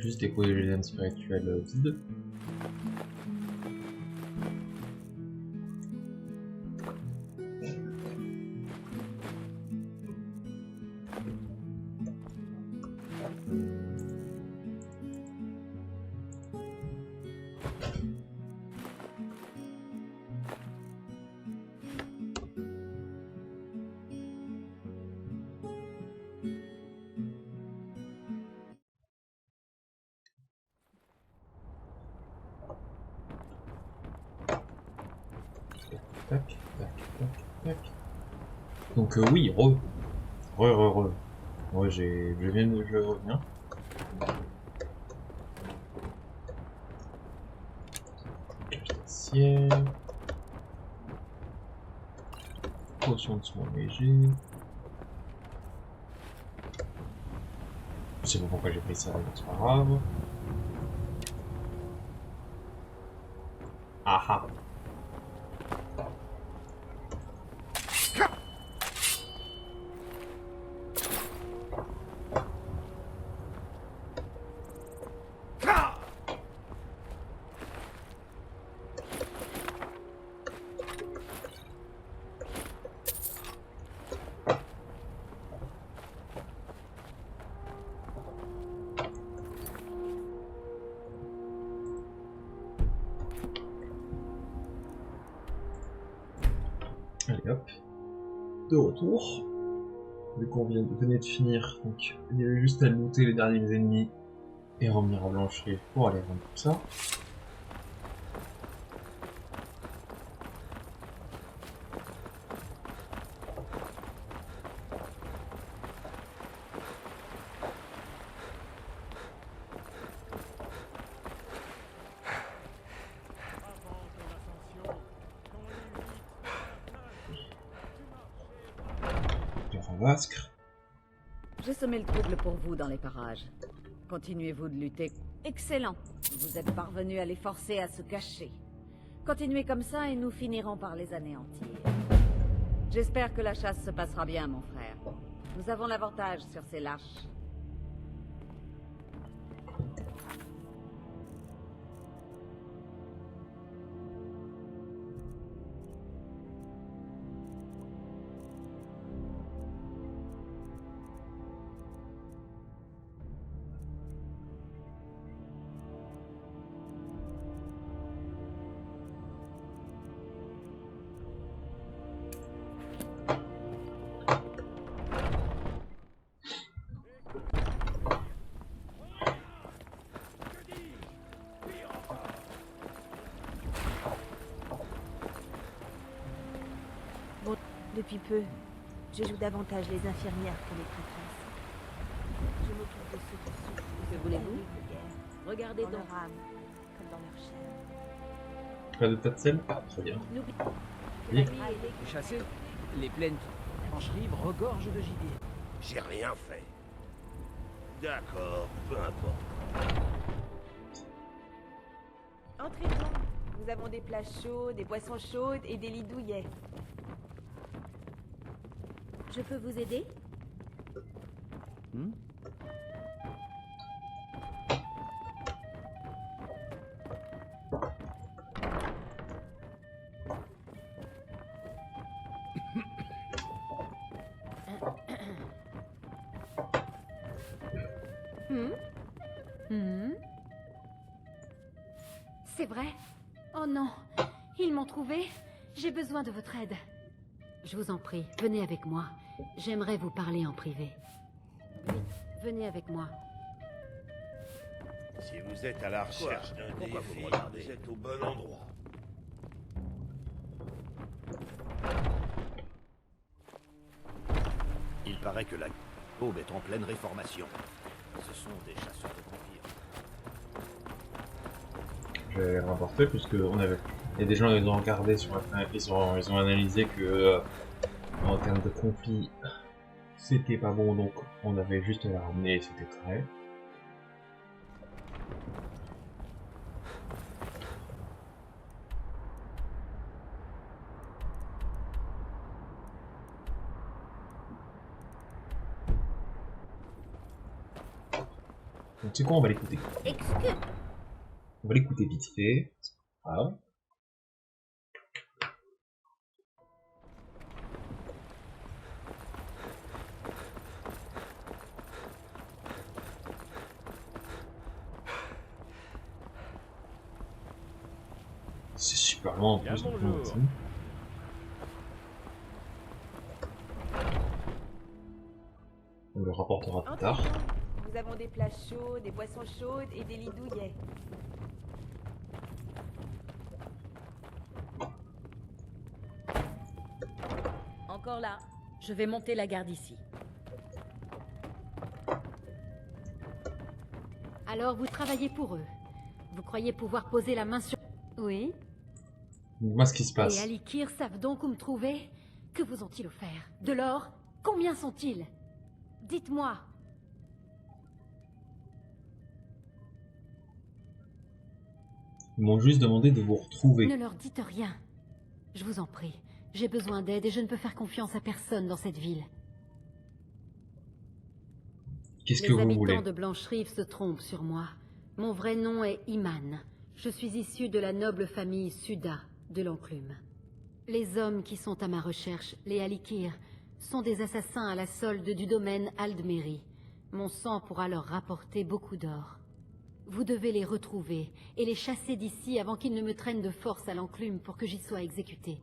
Juste découvrir les liens spirituels vides. Tac, tac, tac, tac. Donc oui, re. Ouais, je reviens. Cache d'acier. Potion de soin léger. Je sais pas pourquoi j'ai pris ça, mais c'est pas grave. Ah ah. Allez hop, de retour. Vu qu'on venait de finir, donc il y avait juste à looter les derniers ennemis et revenir à Blancherie pour aller rendre tout ça. Vasque. J'ai semé le trouble pour vous dans les parages. Continuez-vous de lutter. Excellent. Vous êtes parvenu à les forcer à se cacher. Continuez comme ça et nous finirons par les anéantir. J'espère que la chasse se passera bien, mon frère. Nous avons l'avantage sur ces lâches. Bon, depuis peu, je joue davantage les infirmières que les prêtresses. Je m'occupe de ceux qui souffrent. Que voulez-vous? de guerre, Regardez dans donc. leur âme, comme dans leur chair. Pas de tas de sel? Ah, très bien. N'oubliez Oui. Les chassés, les plaines blancheries regorgent de gibier. J'ai rien fait. D'accord, peu importe. Entrez donc. Nous avons des plats chauds, des boissons chaudes et des lits douillets. Je peux vous aider? C'est vrai? Oh non, ils m'ont trouvé. J'ai besoin de votre aide. Je vous en prie, venez avec moi. J'aimerais vous parler en privé. Vite, venez avec moi. Si vous êtes à la recherche d'un Pourquoi vous défi, me regardez? vous êtes au bon endroit. Il paraît que la Aube est en pleine réformation. Ce sont des chasseurs de vampires. Je vais les rapporter puisque on avait. Il y a des gens ils ont regardé sur internet, ils ont analysé que en termes de conflit c'était pas bon, donc on avait juste à la ramener et c'était correct. Donc tu sais quoi, on va l'écouter. Excuse. On va l'écouter vite fait. C'est pas grave. C'est super loin en Bien plus. bonjour. Donc, on le rapportera plus tard. Entrez, nous avons des plats chauds, des boissons chaudes et des lits douillets. Encore là. Je vais monter la garde ici. Alors vous travaillez pour eux. Vous croyez pouvoir poser la main sur... Oui. Dis-moi ce qui se Les passe. Alikir savent donc où me trouver. Que vous ont-ils offert? De l'or? Combien sont-ils? Dites-moi. Ils m'ont juste demandé de vous retrouver. Ne leur dites rien. Je vous en prie. J'ai besoin d'aide et je ne peux faire confiance à personne dans cette ville. Qu'est-ce que Les vous habitants voulez? de Blancherive se trompent sur moi. Mon vrai nom est Iman. Je suis issu de la noble famille Suda de l'Enclume. Les hommes qui sont à ma recherche, les Alikir, sont des assassins à la solde du domaine Aldmeri. Mon sang pourra leur rapporter beaucoup d'or. Vous devez les retrouver et les chasser d'ici avant qu'ils ne me traînent de force à l'Enclume pour que j'y sois exécuté.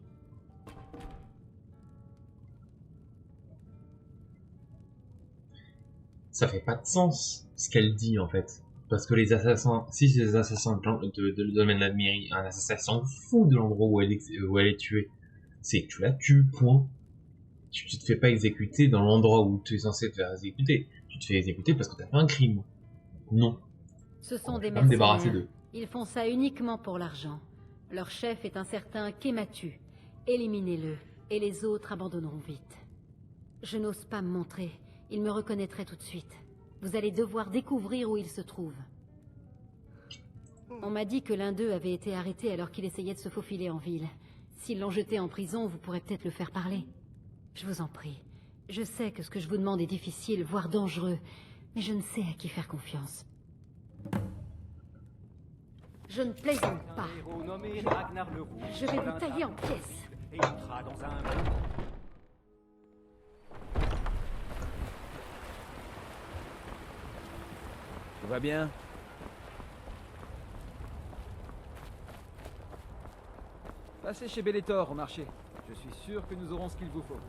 Ça fait pas de sens ce qu'elle dit en fait. Parce que les assassins, si c'est des assassins de domaine d'Admiri, un assassin s'en fout de l'endroit où elle est tuée. C'est que tu la tues, point. Tu te fais pas exécuter dans l'endroit où tu es censé te faire exécuter. Tu te fais exécuter parce que t'as fait un crime. Non. Ce sont Je des vais pas me débarrasser mercenaires. d'eux. Ils font ça uniquement pour l'argent. Leur chef est un certain Kematu. Éliminez-le, et les autres abandonneront vite. Je n'ose pas me montrer. Ils me reconnaîtraient tout de suite. Vous allez devoir découvrir où il se trouve. On m'a dit que l'un d'eux avait été arrêté alors qu'il essayait de se faufiler en ville. S'ils l'ont jeté en prison, vous pourrez peut-être le faire parler. Je vous en prie. Je sais que ce que je vous demande est difficile, voire dangereux, mais je ne sais à qui faire confiance. Je ne plaisante pas. Un héros nommé Ragnar le Rouge. Je vais vous tailler en pièces. Et entra dans un Tout va bien? Passez chez Bellator au marché. Je suis sûr que nous aurons ce qu'il vous faut.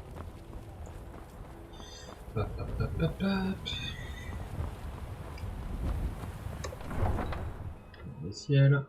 Hop, hop, hop, hop, hop. Le ciel.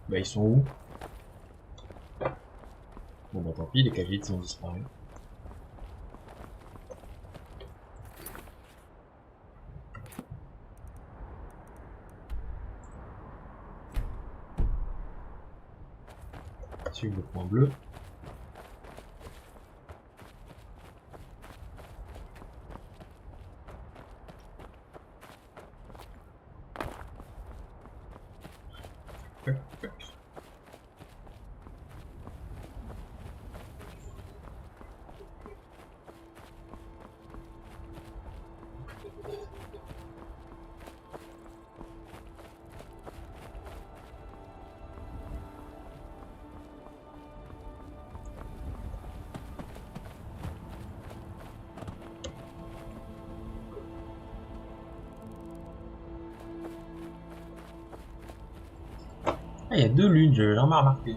Bah ils sont où? Bon bah tant pis, les cavites ont disparu. Suivre le point bleu. Ah, il y a deux lunes, j'ai jamais remarqué.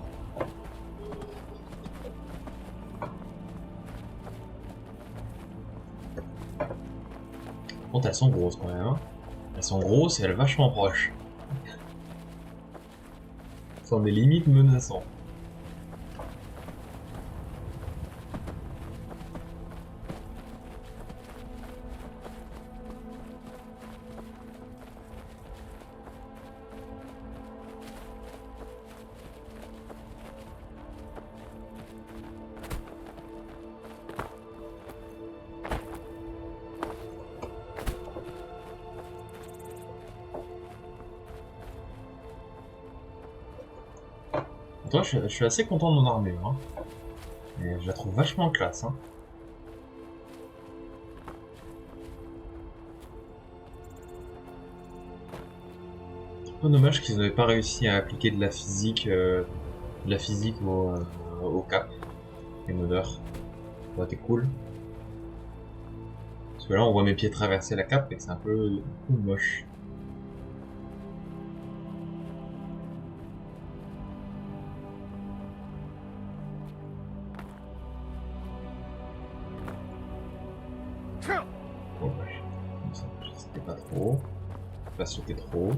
Bon, elles sont grosses quand même. Hein. Elles sont grosses et elles sont vachement proches. Ça en est limite menaçant. Toi, je suis assez content de mon armure. Hein. Et je la trouve vachement classe. Hein. C'est un peu dommage qu'ils n'avaient pas réussi à appliquer de la physique au cap. Et modeur. Ça aurait été cool. Parce que là, on voit mes pieds traverser la cape et c'est un peu moche. Bon, ouais. Comme ça, c'était pas trop. Pas sauter trop.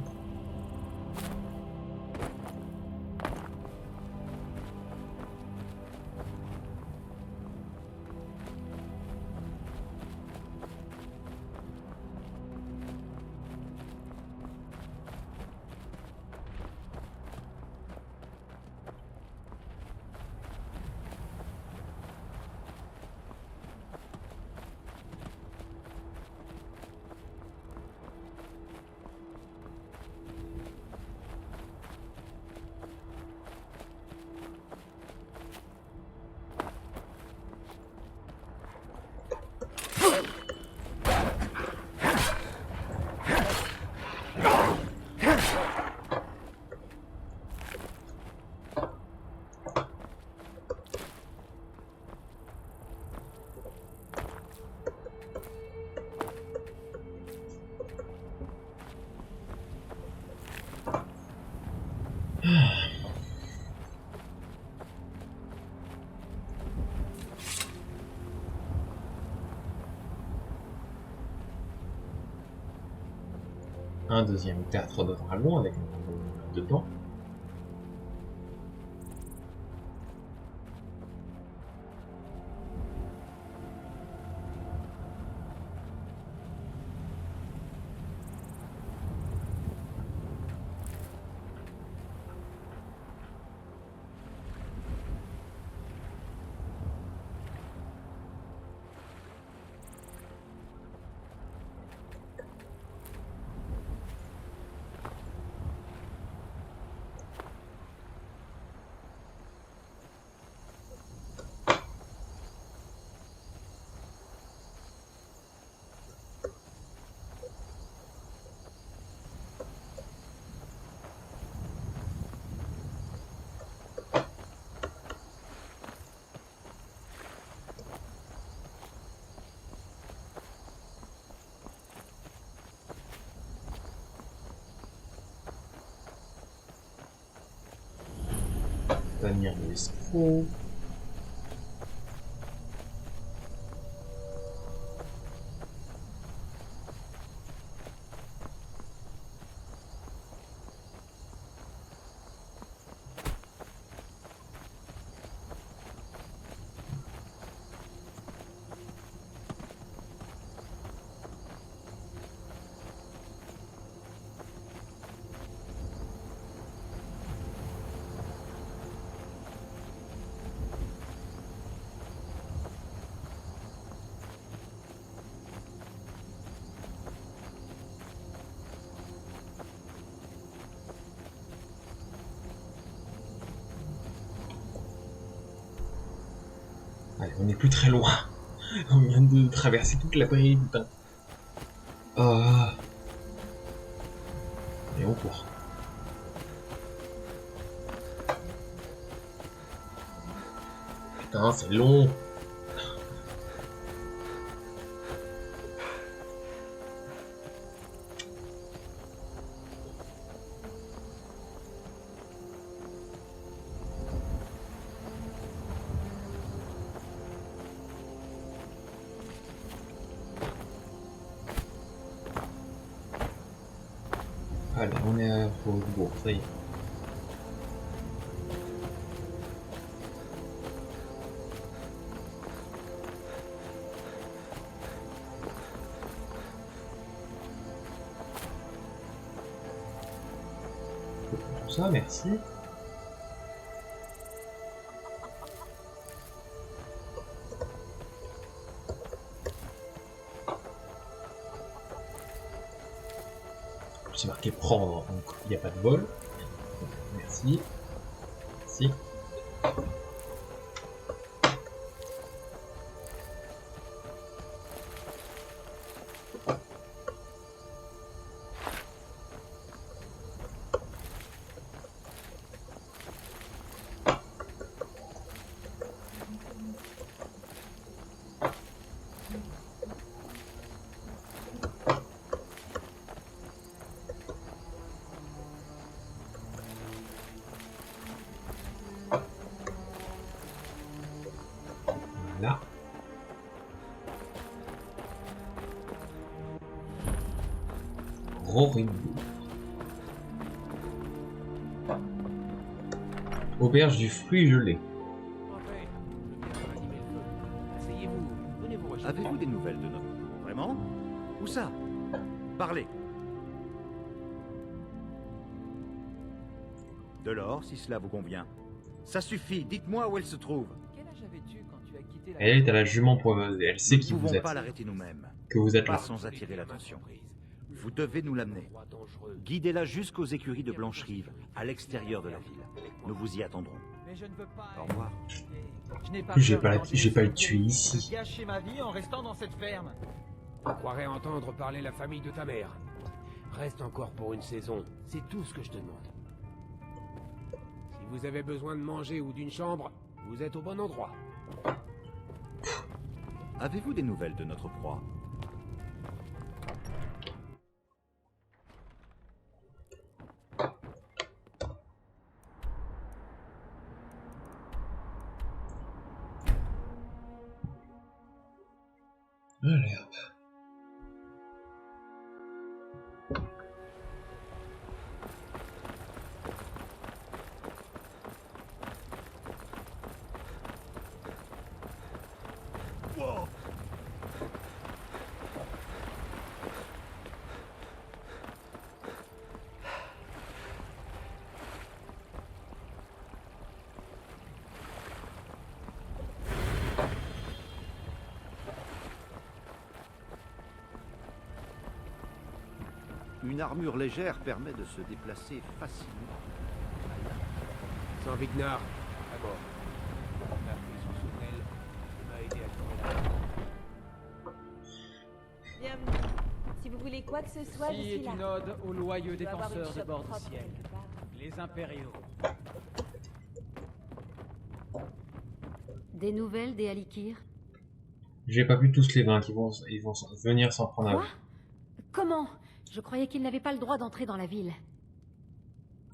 Un deuxième théâtre de dragon avec dedans. Tenir l'escroc. Allez, on n'est plus très loin. On vient de traverser toute la prairie, putain. Et on court. Putain, c'est long. Allez, on est à Faubourg, ça y est. Tout ça, merci. C'est marqué prendre, donc il n'y a pas de vol. Merci. Merci. Voilà. Rory. Auberge du fruit gelé. Asseyez-vous, donnez-vous recherches. Avez-vous des nouvelles de notre... Vraiment? Où ça? Parlez. De l'or, si cela vous convient. Ça suffit, dites-moi où elle se trouve. Quel âge avais-tu quand tu as quitté la... Elle est à la jument poiveuse et elle sait Nous qui ne vous pouvons êtes. pas l'arrêter nous-mêmes. Que vous êtes Pas là. sans attirer l'attention. Vous devez nous l'amener. Guidez-la jusqu'aux écuries de Blancherive, à l'extérieur de la ville. Nous vous y attendrons. Mais je ne veux pas... Au revoir. Je n'ai pas J'ai peur pas de la- danger j'ai pas de le tuer ici. de gâcher ma vie en restant dans cette ferme. On croirait entendre parler la famille de ta mère. Reste encore pour une saison, c'est tout ce que je te demande. Si vous avez besoin de manger ou d'une chambre, vous êtes au bon endroit. Avez-vous des nouvelles de notre proie? Allez, hop. Une armure légère permet de se déplacer facilement. Sans Vignar, d'abord. La prison sous elle m'a aidé à trouver la... Bienvenue. Si vous voulez quoi que ce soit, je Ceci suis est là. une ode aux loyaux Je dois avoir une défenseurs des shop bords du propre ciel, quelque part. les impériaux. Des nouvelles des Alikir? J'ai pas pu tous les vaincre, ils vont venir s'en prendre à Quoi? vous. Comment? Je croyais qu'ils n'avaient pas le droit d'entrer dans la ville.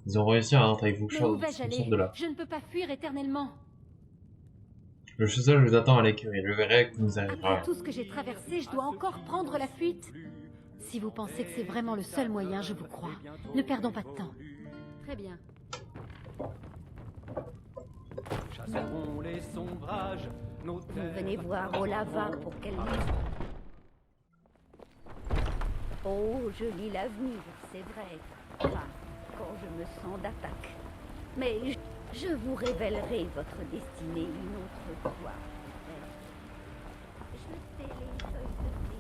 Ils ont réussi à rentrer avec vous, Mais où vais-je aller? de là. Je ne peux pas fuir éternellement. Le chasseur vous attend à l'écurie, je verrai que vous arriverez. Après tout ce que j'ai traversé, je dois encore prendre la fuite. Si vous pensez que c'est vraiment le seul moyen, je vous crois. Ne perdons pas de temps. Très bien. Chasseront les sombrages, nos Vous terres venez voir Olava pour qu'elle lise. Oh, je lis l'avenir, c'est vrai. Enfin, quand je me sens d'attaque. Mais je vous révélerai votre destinée une autre fois. Jetez les feuilles de thé.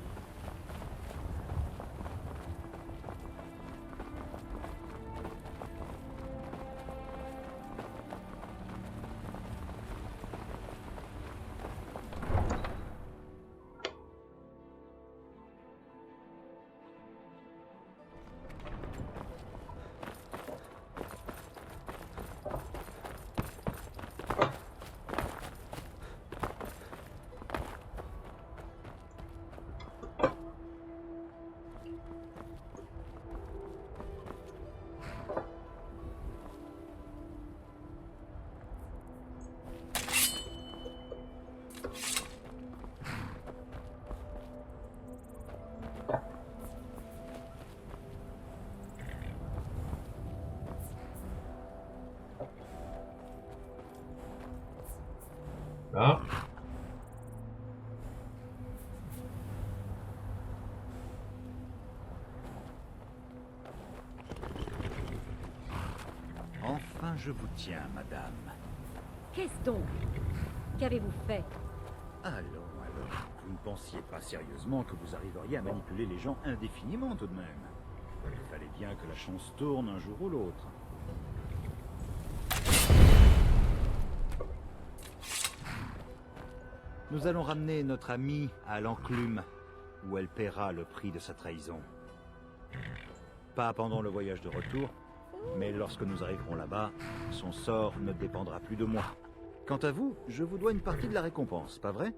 Là. Enfin, je vous tiens, madame. Qu'est-ce donc? Qu'avez-vous fait? Alors, vous ne pensiez pas sérieusement que vous arriveriez à manipuler les gens indéfiniment tout de même. Il fallait bien que la chance tourne un jour ou l'autre. Nous allons ramener notre amie à l'enclume, où elle paiera le prix de sa trahison. Pas pendant le voyage de retour, mais lorsque nous arriverons là-bas, son sort ne dépendra plus de moi. Quant à vous, je vous dois une partie de la récompense, pas vrai?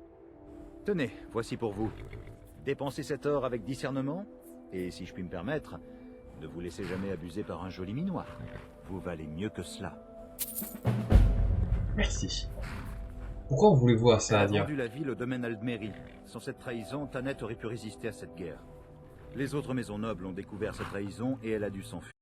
Tenez, voici pour vous. Dépensez cet or avec discernement, et si je puis me permettre, ne vous laissez jamais abuser par un joli minois. Vous valez mieux que cela. Merci. Pourquoi voulez-vous à Elle a Saadia? vendu la ville au domaine Aldmeri. Sans cette trahison, Taneth aurait pu résister à cette guerre. Les autres maisons nobles ont découvert sa trahison et elle a dû s'enfuir.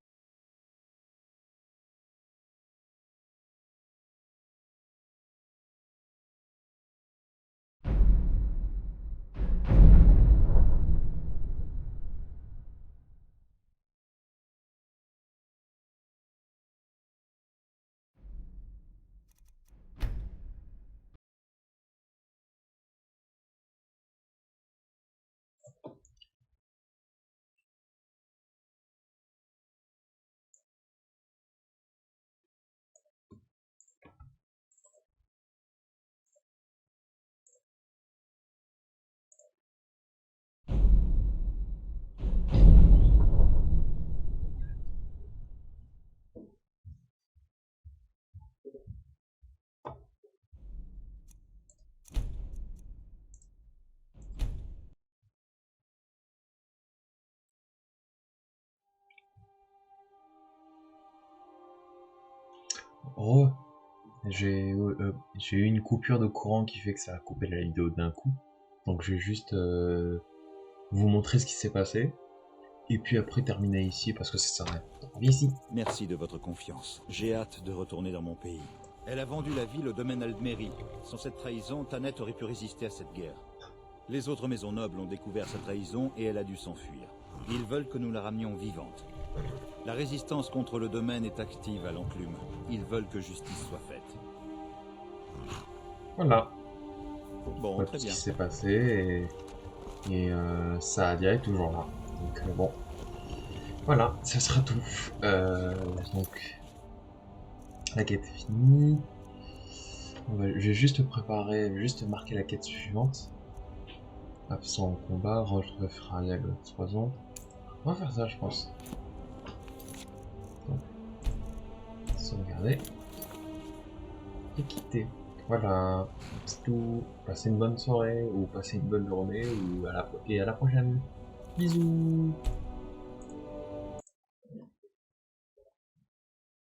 Oh, j'ai eu une coupure de courant qui fait que ça a coupé la vidéo d'un coup. Donc je vais juste vous montrer ce qui s'est passé. Et puis après terminer ici parce que ça sert à rien. Donc, viens ici. Merci de votre confiance. J'ai hâte de retourner dans mon pays. Elle a vendu la ville au domaine Aldmeri. Sans cette trahison, Taneth aurait pu résister à cette guerre. Les autres maisons nobles ont découvert sa trahison et elle a dû s'enfuir. Ils veulent que nous la ramenions vivante. La résistance contre le domaine est active à l'enclume. Ils veulent que justice soit faite. Voilà. Bon, Voilà très ce bien. qui s'est passé et Saadia est toujours là. Donc bon. Voilà, ça sera tout. Donc la quête est finie. Je vais juste préparer, juste marquer la quête suivante. Absent au combat, retrouver Frariag le 3 ans. On va faire ça je pense. Donc, sauvegarder. Et quitter. Voilà, c'est tout. Passez une bonne soirée, ou passez une bonne journée, ou à la prochaine. Bisous.